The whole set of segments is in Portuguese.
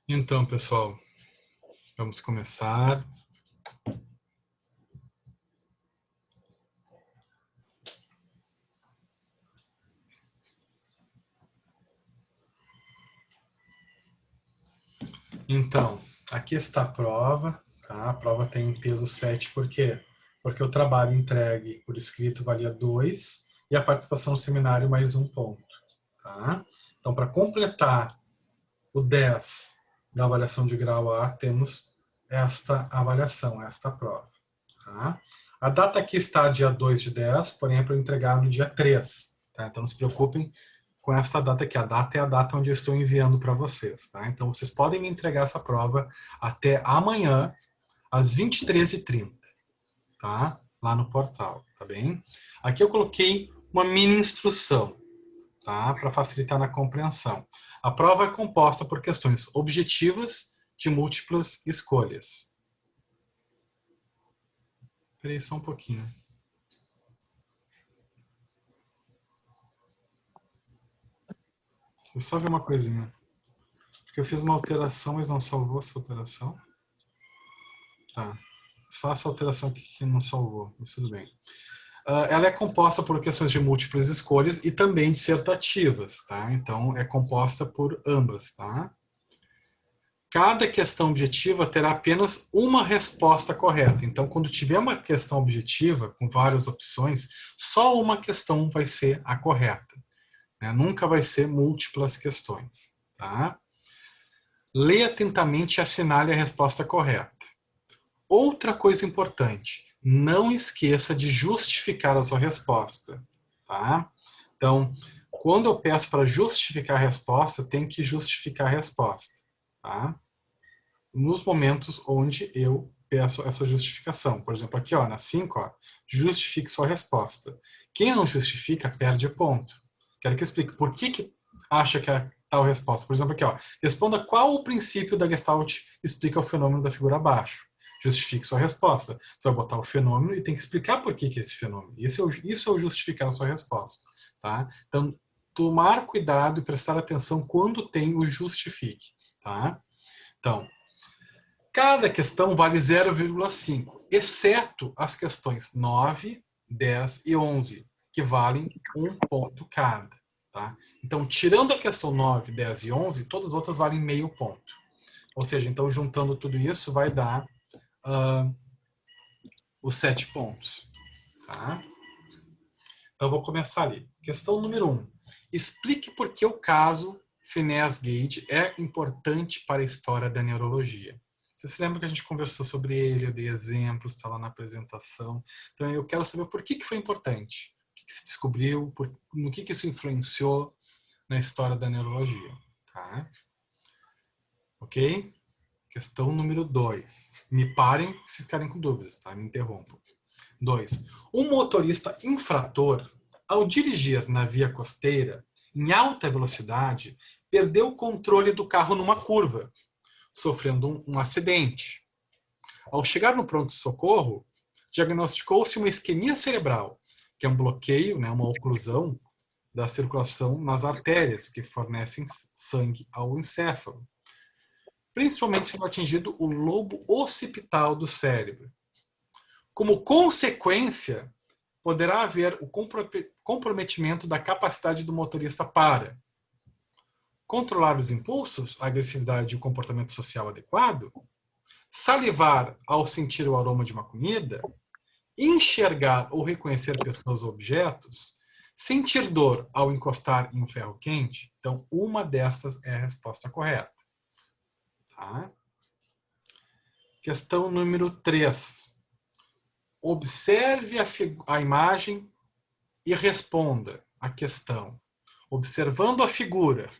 Então, pessoal, vamos começar. Então, aqui está a prova, tá? A prova tem peso 7, por quê? Porque o trabalho entregue por escrito valia 2 e a participação no seminário mais 1 ponto, tá? Então, para completar o 10 da avaliação de grau A, temos esta avaliação, esta prova, tá? A data aqui está dia 2 de 10, porém é para entregar no dia 3, tá? Então, não se preocupem com esta data aqui. A data é a data onde eu estou enviando para vocês, tá? Então, vocês podem me entregar essa prova até amanhã, às 23h30, tá? Lá no portal, tá bem? Aqui eu coloquei uma mini instrução, tá? Para facilitar na compreensão. A prova é composta por questões objetivas de múltiplas escolhas. Espera aí só um pouquinho. Deixa eu só ver uma coisinha. Porque eu fiz uma alteração, mas não salvou essa alteração. Tá. Só essa alteração aqui que não salvou, mas tudo bem. Ela é composta por questões de múltiplas escolhas e também dissertativas, tá? Então, é composta por ambas, tá? Cada questão objetiva terá apenas uma resposta correta. Então, quando tiver uma questão objetiva com várias opções, só uma questão vai ser a correta, né? Nunca vai ser múltiplas questões, tá? Leia atentamente e assinale a resposta correta. Outra coisa importante, não esqueça de justificar a sua resposta, tá? Então, quando eu peço para justificar a resposta, tem que justificar a resposta, tá? Nos momentos onde eu peço essa justificação. Por exemplo, aqui ó, na 5, ó, justifique sua resposta. Quem não justifica, perde ponto. Quero que explique por que acha que é tal resposta. Por exemplo, aqui, ó, responda qual o princípio da Gestalt explica o fenômeno da figura abaixo. Justifique sua resposta. Você vai botar o fenômeno e tem que explicar por que é esse fenômeno. Isso é o justificar a sua resposta. Tá? Então, tomar cuidado e prestar atenção quando tem o justifique. Tá? Então, cada questão vale 0,5, exceto as questões 9, 10 e 11, que valem 1 ponto cada. Tá? Então, tirando a questão 9, 10 e 11, todas as outras valem meio ponto. Ou seja, então, juntando tudo isso, vai dar os 7 pontos. Tá? Então, vou começar ali. Questão número 1. Explique por que o caso Phineas Gage é importante para a história da neurologia. Você se lembra que a gente conversou sobre ele, eu dei exemplos, está lá na apresentação. Então, eu quero saber por que foi importante, o que se descobriu, no que isso influenciou na história da neurologia. Tá? Ok? Questão número 2. Me parem se ficarem com dúvidas, tá? Me interrompam. 2. Um motorista infrator, ao dirigir na via costeira, em alta velocidade, perdeu o controle do carro numa curva, sofrendo um acidente. Ao chegar no pronto-socorro, diagnosticou-se uma isquemia cerebral, que é um bloqueio, né, uma oclusão da circulação nas artérias que fornecem sangue ao encéfalo, principalmente sendo atingido o lobo occipital do cérebro. Como consequência, poderá haver o comprometimento da capacidade do motorista para controlar os impulsos, a agressividade e o comportamento social adequado, salivar ao sentir o aroma de uma comida, enxergar ou reconhecer pessoas ou objetos, sentir dor ao encostar em um ferro quente. Então, uma dessas é a resposta correta. Tá? Questão número 3. Observe a imagem e responda a questão. Observando a figura,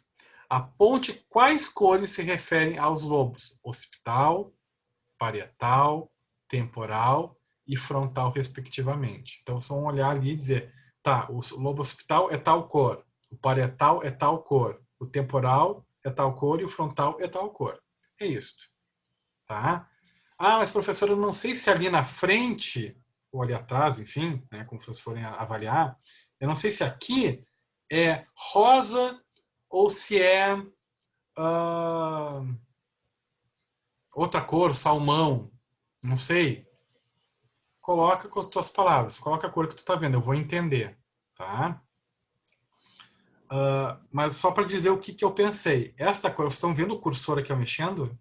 aponte quais cores se referem aos lobos: occipital, parietal, temporal e frontal, respectivamente. Então, só um olhar ali e dizer, tá, o lobo occipital é tal cor, o parietal é tal cor, o temporal é tal cor e o frontal é tal cor. É isso. Tá? Ah, mas professor, eu não sei se ali na frente, ou ali atrás, enfim, né, como vocês forem avaliar, eu não sei se aqui é rosa ou se é outra cor, salmão, não sei. Coloca com as tuas palavras, coloca a cor que tu tá vendo, eu vou entender, tá? Mas só para dizer o que, que eu pensei. Esta cor, vocês estão vendo o cursor aqui mexendo?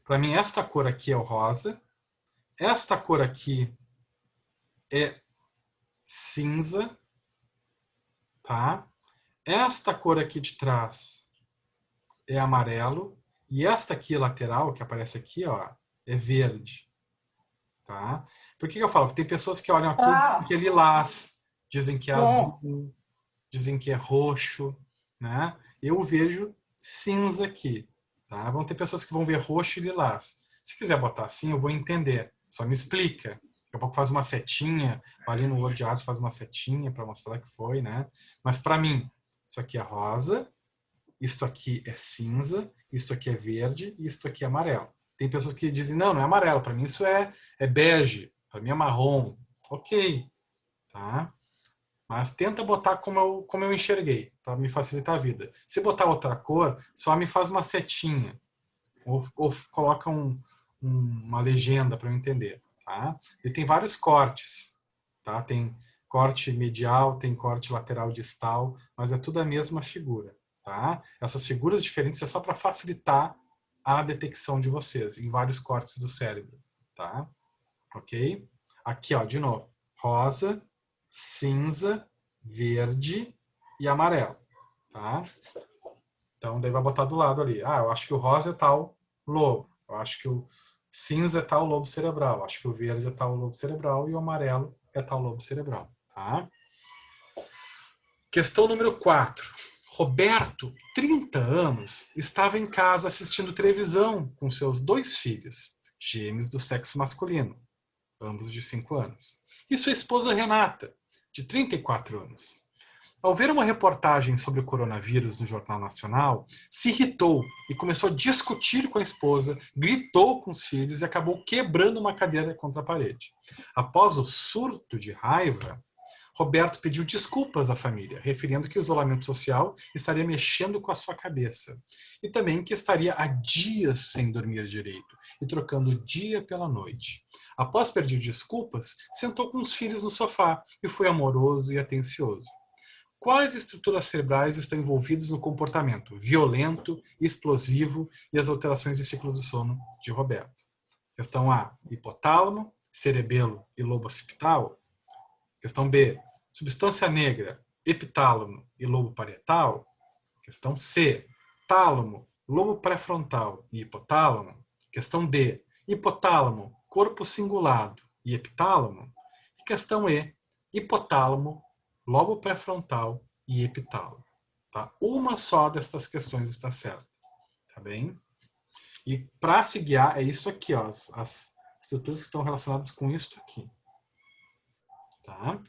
Para mim, esta cor aqui é o rosa. Esta cor aqui é cinza, tá? Esta cor aqui de trás é amarelo. E esta aqui, lateral, que aparece aqui, ó, é verde, tá? Por que eu falo? Porque tem pessoas que olham aqui e dizem que é lilás, dizem que é azul, dizem que é roxo, né? Eu vejo cinza aqui, tá? Vão ter pessoas que vão ver roxo e lilás. Se quiser botar assim, eu vou entender. Só me explica. Daqui a pouco faz uma setinha, ali no Word Art faz uma setinha para mostrar que foi, né? Mas para mim, isso aqui é rosa, isto aqui é cinza, isto aqui é verde e isto aqui é amarelo. Tem pessoas que dizem, não, não é amarelo, para mim isso é bege, para mim é marrom. Ok, tá? Mas tenta botar como eu enxerguei, para me facilitar a vida. Se botar outra cor, só me faz uma setinha. Ou coloca uma legenda para eu entender. Tá? E tem vários cortes. Tá? Tem corte medial, tem corte lateral distal, mas é tudo a mesma figura. Tá? Essas figuras diferentes é só para facilitar a detecção de vocês em vários cortes do cérebro. Tá? Ok? Aqui, ó, de novo. Rosa, cinza, verde e amarelo. Tá? Então, daí vai botar do lado ali. Ah, eu acho que o rosa é tal lobo. Eu acho que o cinza é tal lobo cerebral. Eu acho que o verde é tal lobo cerebral e o amarelo é tal lobo cerebral. Tá? Questão número 4. Roberto, 30 anos, estava em casa assistindo televisão com seus 2 filhos, gêmeos do sexo masculino, ambos de 5 anos, e sua esposa Renata, de 34 anos. Ao ver uma reportagem sobre o coronavírus no Jornal Nacional, se irritou e começou a discutir com a esposa, gritou com os filhos e acabou quebrando uma cadeira contra a parede. Após o surto de raiva, Roberto pediu desculpas à família, referindo que o isolamento social estaria mexendo com a sua cabeça e também que estaria há dias sem dormir direito e trocando o dia pela noite. Após pedir desculpas, sentou com os filhos no sofá e foi amoroso e atencioso. Quais estruturas cerebrais estão envolvidas no comportamento violento, explosivo e as alterações de ciclos do sono de Roberto? Questão A, hipotálamo, cerebelo e lobo occipital. Questão B, substância negra, epitálamo e lobo parietal. Questão C, tálamo, lobo pré-frontal e hipotálamo. Questão D, hipotálamo, corpo cingulado e epitálamo. E questão E, hipotálamo, lobo pré-frontal e epitálamo. Tá? Uma só dessas questões está certa. Tá bem? E para se guiar, é isso aqui, ó, as estruturas que estão relacionadas com isso aqui. Tá?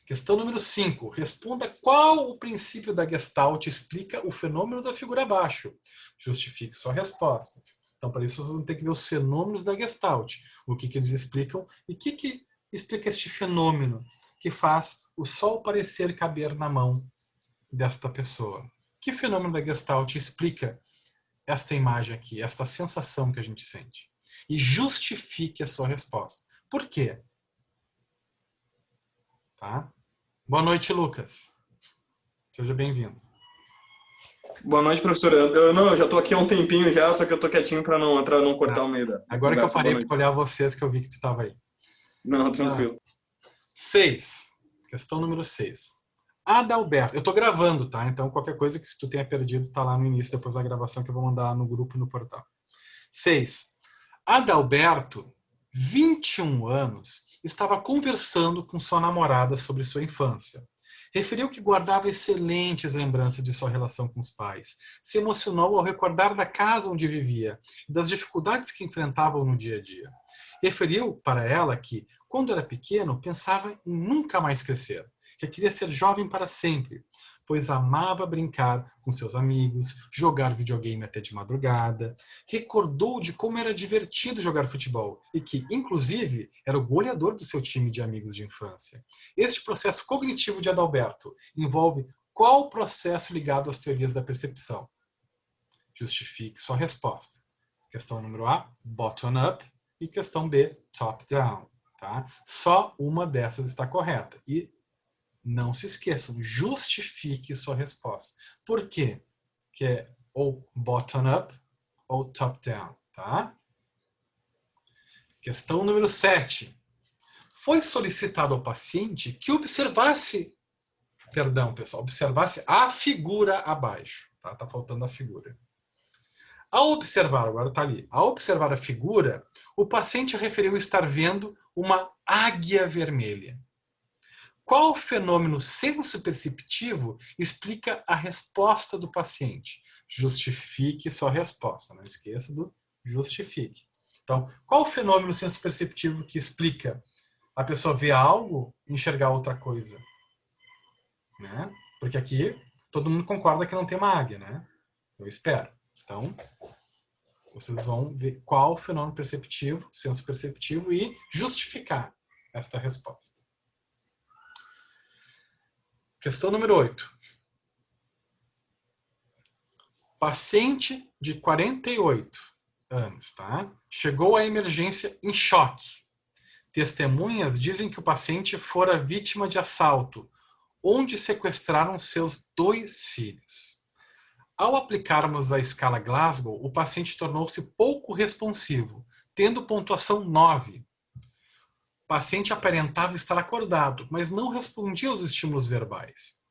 Questão número 5. Responda qual o princípio da Gestalt explica o fenômeno da figura abaixo. Justifique sua resposta. Então, para isso, vocês vão ter que ver os fenômenos da Gestalt. O que eles explicam e o que explica este fenômeno que faz o sol parecer caber na mão desta pessoa. Que fenômeno da Gestalt explica esta imagem aqui, esta sensação que a gente sente? E justifique a sua resposta. Por quê? Tá? Boa noite, Lucas. Seja bem-vindo. Boa noite, professor. Eu já estou aqui há um tempinho já, só que eu estou quietinho para não cortar o meio da Agora conversa. que eu parei para olhar vocês, que eu vi que tu estava aí. Não, tranquilo. 6. Questão número 6. Adalberto. Eu estou gravando, tá? Então, qualquer coisa que se tu tenha perdido, tá lá no início, depois da gravação, que eu vou mandar no grupo e no portal. 6. Adalberto, 21 anos, estava conversando com sua namorada sobre sua infância. Referiu que guardava excelentes lembranças de sua relação com os pais. Se emocionou ao recordar da casa onde vivia e das dificuldades que enfrentavam no dia a dia. Referiu para ela que, quando era pequeno, pensava em nunca mais crescer, que queria ser jovem para sempre, pois amava brincar com seus amigos, jogar videogame até de madrugada. Recordou de como era divertido jogar futebol e que, inclusive, era o goleador do seu time de amigos de infância. Este processo cognitivo de Adalberto envolve qual processo ligado às teorias da percepção? justifique sua resposta. Questão número A, bottom-up, e questão B, top-down. Tá? Só uma dessas está correta. E não se esqueçam, justifique sua resposta. Por quê? Que é ou bottom-up ou top-down. Tá? Questão número 7. Foi solicitado ao paciente que observasse a figura abaixo. Tá faltando a figura. Ao observar, agora está ali, ao observar a figura, o paciente referiu estar vendo uma águia vermelha. Qual fenômeno senso-perceptivo explica a resposta do paciente? Justifique sua resposta. Não esqueça do justifique. Então, qual fenômeno senso-perceptivo que explica a pessoa ver algo e enxergar outra coisa? Né? Porque aqui todo mundo concorda que não tem uma águia, né? Eu espero. Então, vocês vão ver qual fenômeno perceptivo, senso perceptivo e justificar esta resposta. Questão número 8. Paciente de 48 anos, tá? Chegou à emergência em choque. Testemunhas dizem que o paciente fora vítima de assalto, onde sequestraram seus 2 filhos. Ao aplicarmos a escala Glasgow, o paciente tornou-se pouco responsivo, tendo pontuação 9. O paciente aparentava estar acordado, mas não respondia aos estímulos verbais.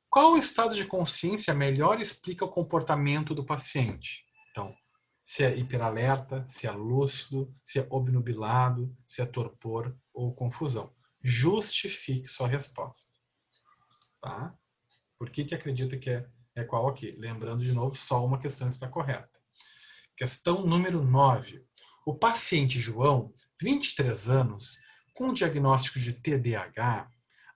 Qual estado de consciência melhor explica o comportamento do paciente? Então, se é hiperalerta, se é lúcido, se é obnubilado, se é torpor ou confusão. Justifique sua resposta. Tá? Por que acredita que é qual aqui? Lembrando de novo, só uma questão está correta. Questão número 9. O paciente João, 23 anos, com diagnóstico de TDAH,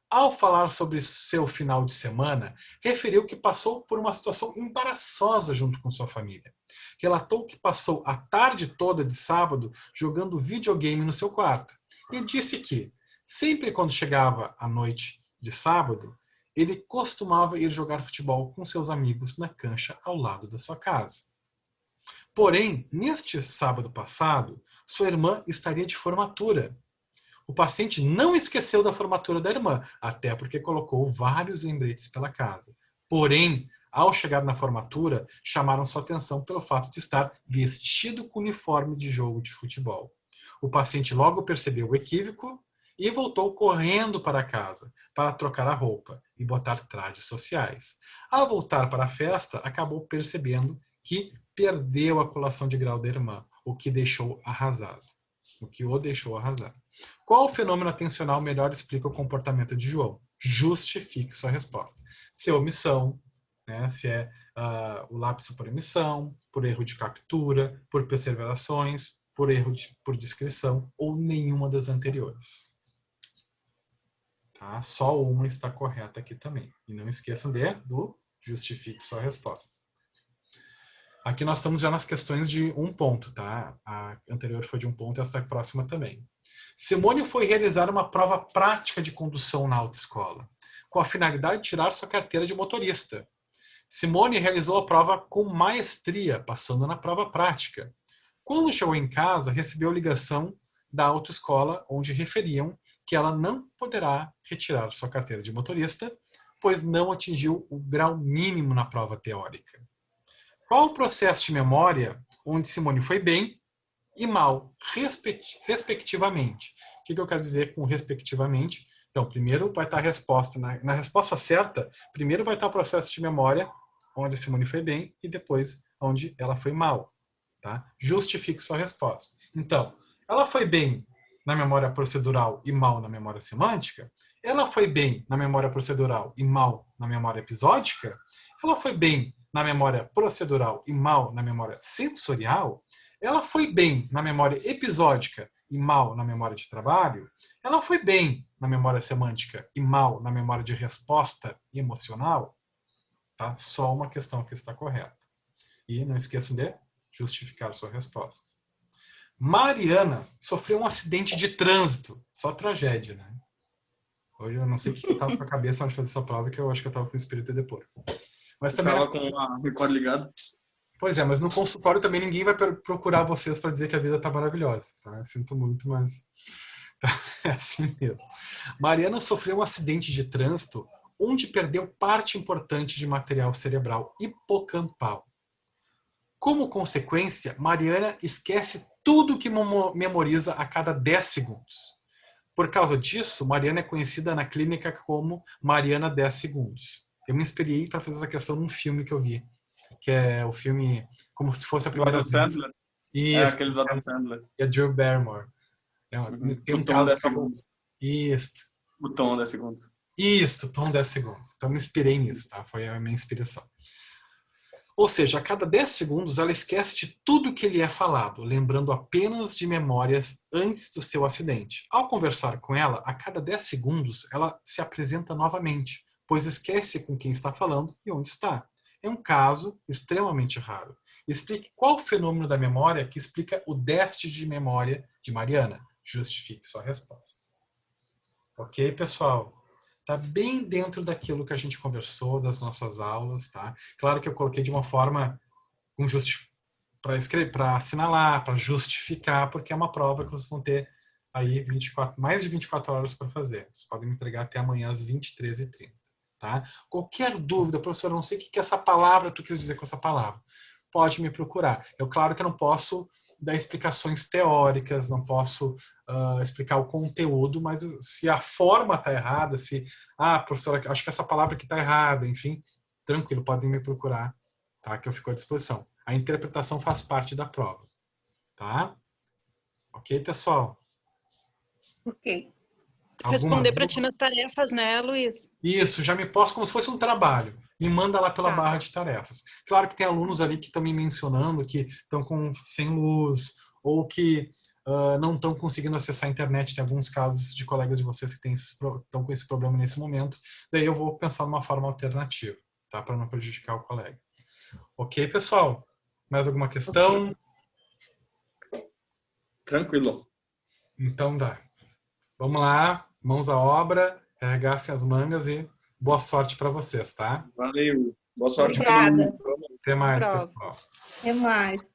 ao falar sobre seu final de semana, referiu que passou por uma situação embaraçosa junto com sua família. Relatou que passou a tarde toda de sábado jogando videogame no seu quarto e disse que, sempre quando chegava a noite de sábado, ele costumava ir jogar futebol com seus amigos na cancha ao lado da sua casa. Porém, neste sábado passado, sua irmã estaria de formatura. O paciente não esqueceu da formatura da irmã, até porque colocou vários lembretes pela casa. Porém, ao chegar na formatura, chamaram sua atenção pelo fato de estar vestido com uniforme de jogo de futebol. O paciente logo percebeu o equívoco e voltou correndo para casa para trocar a roupa e botar trajes sociais. Ao voltar para a festa, acabou percebendo que perdeu a colação de grau da irmã, o que o deixou arrasado. Qual fenômeno atencional melhor explica o comportamento de João? Justifique sua resposta. Se é omissão, né? Se é o lapso por omissão, por erro de captura, por perseverações, por discrição ou nenhuma das anteriores. Tá? Só uma está correta aqui também. E não esqueçam do justifique sua resposta. Aqui nós estamos já nas questões de 1 ponto, tá? A anterior foi de 1 ponto e essa próxima também. Simone foi realizar uma prova prática de condução na autoescola, com a finalidade de tirar sua carteira de motorista. Simone realizou a prova com maestria, passando na prova prática. Quando chegou em casa, recebeu ligação da autoescola, onde referiam que ela não poderá retirar sua carteira de motorista, pois não atingiu o grau mínimo na prova teórica. Qual o processo de memória onde Simone foi bem e mal, respectivamente? O que eu quero dizer com respectivamente? Então, primeiro vai estar a resposta. Na resposta certa, primeiro vai estar o processo de memória onde Simone foi bem e depois onde ela foi mal. Tá? Justifique sua resposta. Então, ela foi bem na memória procedural e mal na memória semântica? Ela foi bem na memória procedural e mal na memória episódica? Ela foi bem na memória procedural e mal na memória sensorial? Ela foi bem na memória episódica e mal na memória de trabalho? Ela foi bem na memória semântica e mal na memória de resposta emocional? Tá? Só uma questão que está correta. E não esqueçam de justificar sua resposta. Mariana sofreu um acidente de trânsito. Só tragédia, né? Hoje eu não sei o que eu estava com a cabeça na hora de fazer essa prova, que eu acho que eu estava com o espírito depor. Mas também Estava com a Record ligado. Pois é, mas no consultório também ninguém vai procurar vocês para dizer que a vida está maravilhosa, tá? Eu sinto muito, mas é assim mesmo. Mariana sofreu um acidente de trânsito onde perdeu parte importante de material cerebral hipocampal. Como consequência, Mariana esquece tudo que memoriza a cada 10 segundos. Por causa disso, Mariana é conhecida na clínica como Mariana 10 segundos. Eu me inspirei para fazer essa questão num filme que eu vi, que é o filme Como se fosse a Do primeira Adam vez. Sandler? É Isso, aquele do Adam Sandler. e a Drew Barrymore. Uhum. Tem O um tom caso 10 segundos. Isso. O tom 10 segundos. Isso, tom 10 segundos. Então me inspirei nisso, tá? Foi a minha inspiração. Ou seja, a cada 10 segundos ela esquece de tudo que lhe é falado, lembrando apenas de memórias antes do seu acidente. Ao conversar com ela, a cada 10 segundos ela se apresenta novamente, pois esquece com quem está falando e onde está. É um caso extremamente raro. Explique qual fenômeno da memória que explica o déficit de memória de Mariana. Justifique sua resposta. Ok, pessoal? Está bem dentro daquilo que a gente conversou, das nossas aulas, tá? Claro que eu coloquei de uma forma para escrever, para assinalar, para justificar, porque é uma prova que vocês vão ter aí mais de 24 horas para fazer. Vocês podem me entregar até amanhã às 23h30, tá? Qualquer dúvida, professor, eu não sei o que essa palavra tu quis dizer com essa palavra. Pode me procurar. Claro que eu não posso dar explicações teóricas, não posso explicar o conteúdo, mas se a forma está errada, professor, acho que essa palavra aqui está errada, enfim, tranquilo, podem me procurar, tá? Que eu fico à disposição. A interpretação faz parte da prova, tá? Ok, pessoal? Ok. Responder para ti nas tarefas, né, Luiz? Isso, já me posto como se fosse um trabalho. Me manda lá pela Tá. barra de tarefas. Claro que tem alunos ali que estão me mencionando que estão sem luz ou que não estão conseguindo acessar a internet. Tem alguns casos de colegas de vocês que estão com esse problema nesse momento. Daí eu vou pensar numa forma alternativa, tá? Para não prejudicar o colega. Ok, pessoal? Mais alguma questão? Tranquilo. Então dá. Vamos lá, mãos à obra, carregar-se as mangas e boa sorte para vocês, tá? Valeu. Boa sorte para todo Obrigada. mundo. Até mais, Prova. pessoal. Até mais.